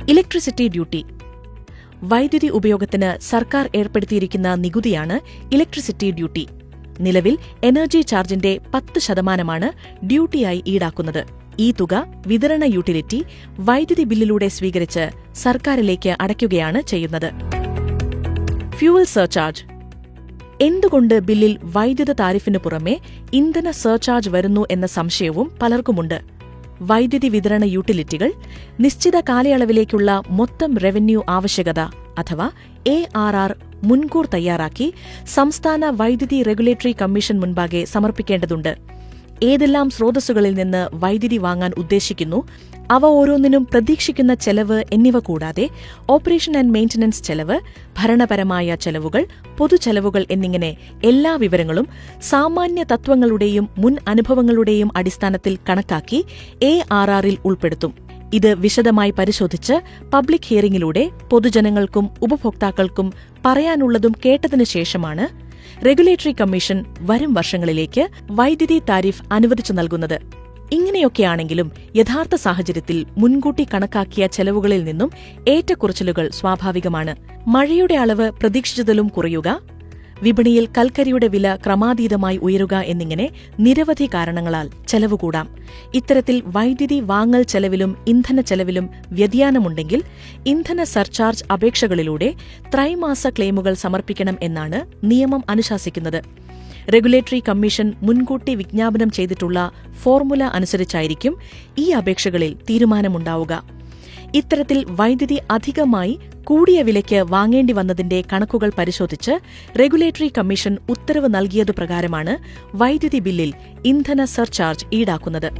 Electricity duty. വൈദ്യുതി ഉപയോഗത്തിന് സർക്കാർ ഏർപ്പെടുത്തിയിരിക്കുന്ന നികുതിയാണ് ഇലക്ട്രിസിറ്റി ഡ്യൂട്ടി. നിലവിൽ എനർജി ചാർജിന്റെ 10% ഡ്യൂട്ടിയായി ഈടാക്കുന്നത്. ഈ തുക വിതരണ യൂട്ടിലിറ്റി വൈദ്യുതി ബില്ലിലൂടെ സ്വീകരിച്ച് സർക്കാരിലേക്ക് അടയ്ക്കുകയാണ് ചെയ്യുന്നത്. Fuel surcharge. എന്തുകൊണ്ട് ബില്ലിൽ വൈദ്യുത താരിഫിനു പുറമെ ഇന്ധന സർചാർജ് വരുന്നു എന്ന സംശയവും പലർക്കുമുണ്ട്. വൈദ്യുതി വിതരണ യൂട്ടിലിറ്റികൾ നിശ്ചിത കാലയളവിലേക്കുള്ള മൊത്തം റവന്യൂ ആവശ്യകത അഥവാ ARR മുൻകൂർ തയ്യാറാക്കി സംസ്ഥാന വൈദ്യുതി റെഗുലേറ്ററി കമ്മീഷൻ മുൻപാകെ സമർപ്പിക്കേണ്ടതുണ്ട്. ഏതെല്ലാം സ്രോതസ്സുകളിൽ നിന്ന് വൈദ്യുതി വാങ്ങാൻ ഉദ്ദേശിക്കുന്നു, അവ ഓരോന്നിനും പ്രതീക്ഷിക്കുന്ന ചെലവ് എന്നിവ കൂടാതെ ഓപ്പറേഷൻ ആൻഡ് മെയിന്റനൻസ് ചെലവ്, ഭരണപരമായ ചെലവുകൾ, പൊതുചെലവുകൾ എന്നിങ്ങനെ എല്ലാ വിവരങ്ങളും സാമാന്യ തത്വങ്ങളുടെയും മുൻ അനുഭവങ്ങളുടെയും അടിസ്ഥാനത്തിൽ കണക്കാക്കി ARRൽ ഉൾപ്പെടുത്തും. ഇത് വിശദമായി പരിശോധിച്ച് പബ്ലിക് ഹിയറിംഗിലൂടെ പൊതുജനങ്ങൾക്കും ഉപഭോക്താക്കൾക്കും പറയാനുള്ളതും കേട്ടതിനു ശേഷമാണ് റെഗുലേറ്ററി കമ്മീഷൻ വരും വർഷങ്ങളിലേക്ക് വൈദ്യുതി താരിഫ് അനുവദിച്ചു നൽകുന്നത്. ഇങ്ങനെയൊക്കെയാണെങ്കിലും യഥാർത്ഥ സാഹചര്യത്തിൽ മുൻകൂട്ടി കണക്കാക്കിയ ചെലവുകളിൽ നിന്നും ഏറ്റക്കുറച്ചിലുകൾ സ്വാഭാവികമാണ്. മഴയുടെ അളവ് പ്രതീക്ഷിച്ചതിലും കുറയുക, വിപണിയിൽ കൽക്കരിയുടെ വില ക്രമാതീതമായി ഉയരുക എന്നിങ്ങനെ നിരവധി കാരണങ്ങളാൽ ചെലവ് കൂടാം. ഇത്തരത്തിൽ വൈദ്യുതി വാങ്ങൽ ചെലവിലും ഇന്ധന ചെലവിലും വ്യതിയാനമുണ്ടെങ്കിൽ ഇന്ധന സർചാർജ് അപേക്ഷകളിലൂടെ ത്രൈമാസ ക്ലെയിമുകൾ സമർപ്പിക്കണം എന്നാണ് നിയമം അനുശാസിക്കുന്നത്. റെഗുലേറ്ററി കമ്മീഷൻ മുൻകൂട്ടി വിജ്ഞാപനം ചെയ്തിട്ടുള്ള ഫോർമുല അനുസരിച്ചായിരിക്കും ഈ അപേക്ഷകളിൽ തീരുമാനമുണ്ടാവുക. ഇത്തരത്തിൽ വൈദ്യുതി അധികമായി കൂടിയ വിലയ്ക്ക് വാങ്ങേണ്ടി വന്നതിന്റെ കണക്കുകൾ പരിശോധിച്ച് റെഗുലേറ്ററി കമ്മീഷൻ ഉത്തരവ് നൽകിയതു പ്രകാരമാണ് വൈദ്യുതി ബില്ലിൽ ഇന്ധന സർചാർജ് ഈടാക്കുന്നത്.